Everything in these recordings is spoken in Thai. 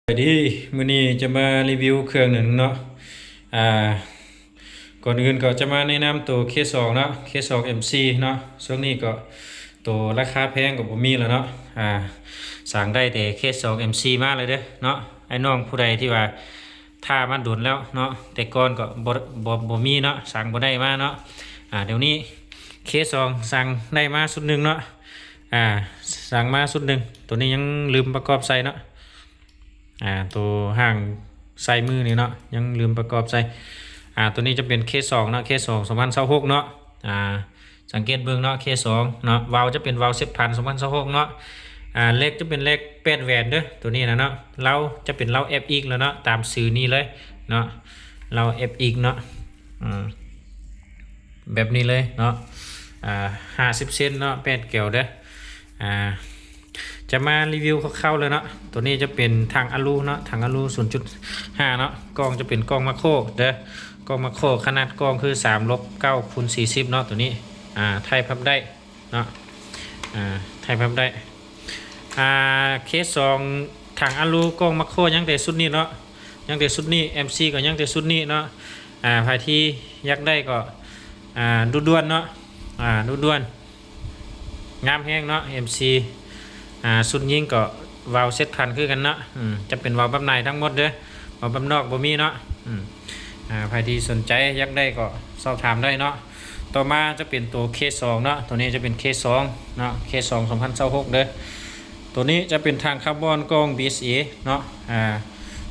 สวัสดีมื้อนี้จะมารีวิวเครื่องหนึ่งเนาะอ่าก่อนอื่นก็จะมาแนะนำตัว K2 เนาะ K2 MC เนาะช่วงนี้ก็ตัวราคาแพงกว่าบ่มีแล้วเนาะสั่งได้แต่ K2 MC มาเลยเด้อเนาะไอ้น้องผู้ใดที่ว่าถ้ามันโดนแล้วเนาะแต่ก่อนก็บ่มีเนาะสั่งบ่ได้มาเนาะเดี๋ยวนี้ K2 สั่งได้มาสุดหนึ่งเนาะสั่งมาสุดหนึ่งตัวนี้ยังลืมประกอบใส่เนาะตัวห่างใส่มือนี่เนาะยังลืมประกอบใส่ตัวนี้จะเป็น K2 เนาะ K2 2026เนาะสังเกตเบิ่งเนาะ K2 เนาะวาล์วจะเป็นวาล์ว10,000 2026เนาะเลขจะเป็นเลข8แหวนเด้อตัวนี้นะเนาะเราจะเป็นเรา FX แล้วเนาะตามสื่อนี้เลยเนาะเรา FX เนาะแบบนี้เลยเนาะ50 เซนเนาะ8 แก้วเด้อจะมารีวิวคร่าวๆเลยเนาะตัวนี้จะเป็นทางอลูเนาะทางอลู 0.5 เนาะกล้องจะเป็นกล้องมาโครเด้อกล้องมาโครขนาดกล้องคือ3-9x40เนาะตัวนี้ไทยพับได้เนาะไทยพับได้เคส2ทางอลูกล้องมาโครยังแต่สุดนี้เนาะยังแต่สุดนี้ MC ก็ยังแต่สุดนี้เนาะใครที่อยากได้ก็ดูด่วนเนาะดูด่วนงามแห้งเนาะ MC สุดยิงก็วาล์วเซตพันคือกันเนาะจะเป็นวาล์วแบบในทั้งหมดเด้อวาล์วแบบนอกบ่มีเนาะใครที่สนใจอยากได้ก็สอบถามได้เนาะต่อมาจะเป็นตัว K2 เนาะตัวนี้จะเป็น K2 เนาะ K2 2026เด้อตัวนี้จะเป็นทางคาร์บอนกล้อง BSA เนาะ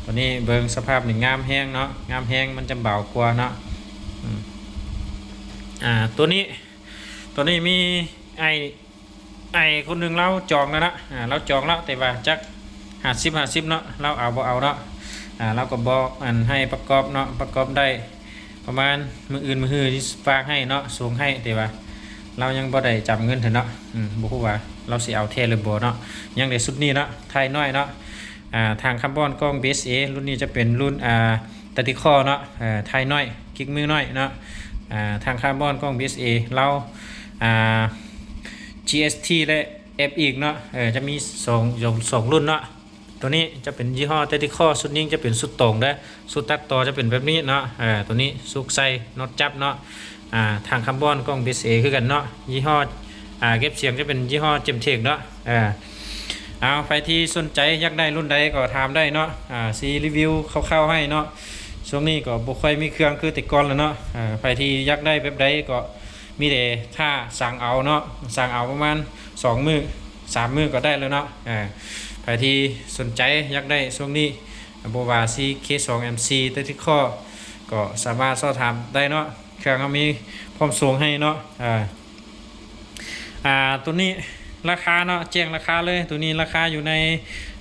ตัวนี้เบิ่งสภาพหนึ่งงามแห้งเนาะงามแห้งมันจะเบากว่าเนาะตัวนี้มีไอคนหนึ่งเราจองแล้วนะเราจองแล้วแต่ว่าจัก50เนาะเราเอาบ่เอาเนาะเราก็บอกให้ประกอบเนาะประกอบได้ประมาณมื้ออื่นมื้อฮื้อที่ฝากให้เนาะส่งให้แต่ว่าเรายังบ่ได้จำเงินเถอะเนาะบ่ฮู้ว่าเราสิเอาแท้หรือบ่เนาะยังได้สุดนี้เนาะไทยน้อยเนาะทางคาร์บอนกล้อง BSA รุ่นนี้จะเป็นรุ่นตัติคอเนาะไทยน้อยคลิกมือน้อยเนาะทางคาร์บอนกล้อง BSA เราGST และ FX เนาะจะมี2รุ่นเนาะตัวนี้จะเป็นยี่ห้อ Tactical สุดยิ่งจะเป็นสุดตรงเด้อสุดตัดต่อจะเป็นแบบนี้เนาะตัวนี้สุกใส่น็อตจับเนาะทางคาร์บอนกล้อง BSA คือกันเนาะยี่ห้อเก็บเสียงจะเป็นยี่ห้อเจมเทคเนาะเอาใครที่สนใจอยากได้รุ่นใดก็ถามได้เนาะซีรีวิวคร่าวๆให้เนาะช่วงนี้ก็บ่ค่อยมีเครื่องคือแต่ก่อนแล้วเนาะใครที่อยากได้แบบใดก็มีแต่ถ้าสั่งเอาเนาะสั่งเอาประมาณ2 มื้อ 3 มื้อก็ได้แล้วเนาะใครที่สนใจอยากได้ช่วงนี้บ่ว่าซี K2 MC Tactical ก็สามารถสอบถามได้เนาะเครื่องเขามีพร้อมส่งให้เนาะตัวนี้ราคาเนาะแจ้งราคาเลยตัวนี้ราคาอยู่ใน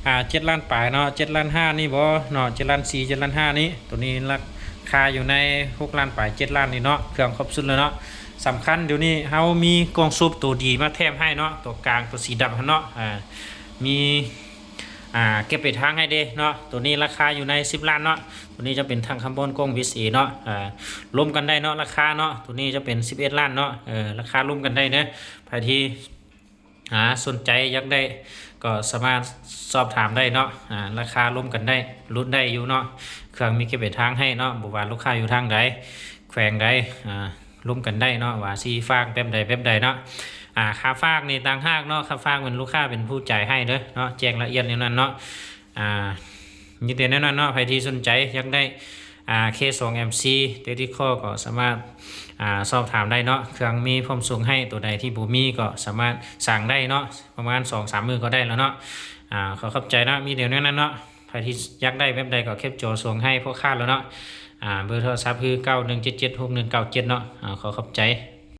7 ล้านปลายเนาะ7 ล้าน 5นี่บ่เนาะ7 ล้าน 4 7 ล้าน 5นี่ตัวนี้ราคาอยู่ใน6 ล้านปลาย7 ล้านนี่เนาะเครื่องครบสุดแล้วเนาะสำคัญเดี๋ยวนี้เฮามีกล้องซูปตัวดีมาแถมให้เนาะตัวกลางตัวสีดำเนาะมีเก็บไปทางให้เด้เนาะตัวนี้ราคาอยู่ใน10 ล้านเนาะตัวนี้จะเป็นทางคาร์บอนกล้อง VSA เนาะรวมกันได้เนาะราคาเนาะตัวนี้จะเป็น11 ล้านเนาะราคารวมกันได้เนาะใครที่สนใจอยากได้ก็สามารถสอบถามได้เนาะราคารวมกันได้รุ่นได้อยู่เนาะเครื่องมีเก็บไปทางให้เนาะบ่ว่าลูกค้าอยู่ทางใดแขวงใดร่วมกันได้เนาะว่าซีฝากแบบใดเนาะค่าฝากนี่ต่างหากเนาะค่าฝากเป็นลูกค้าเป็นผู้จ่ายให้เด้อเนาะแจ้งละเอียดในนั้นเนาะมีแต่แน่นอนเนาะใครที่สนใจอยากได้K2 MC Tactical ก็สามารถสอบถามได้เนาะเครื่องมีพร้อมส่งให้ตัวใดที่บ่มีก็สามารถสั่งได้เนาะประมาณ 2-3 มื้อก็ได้แล้วเนาะขอขอบใจนะมีเดี๋ยวนั้นเนาะใครที่อยากได้แบบใดก็แคปจอส่งให้พวกข้าแล้วเนาะเบอร์โทรศัพท์คือ91776197เนาะขอขอบใจ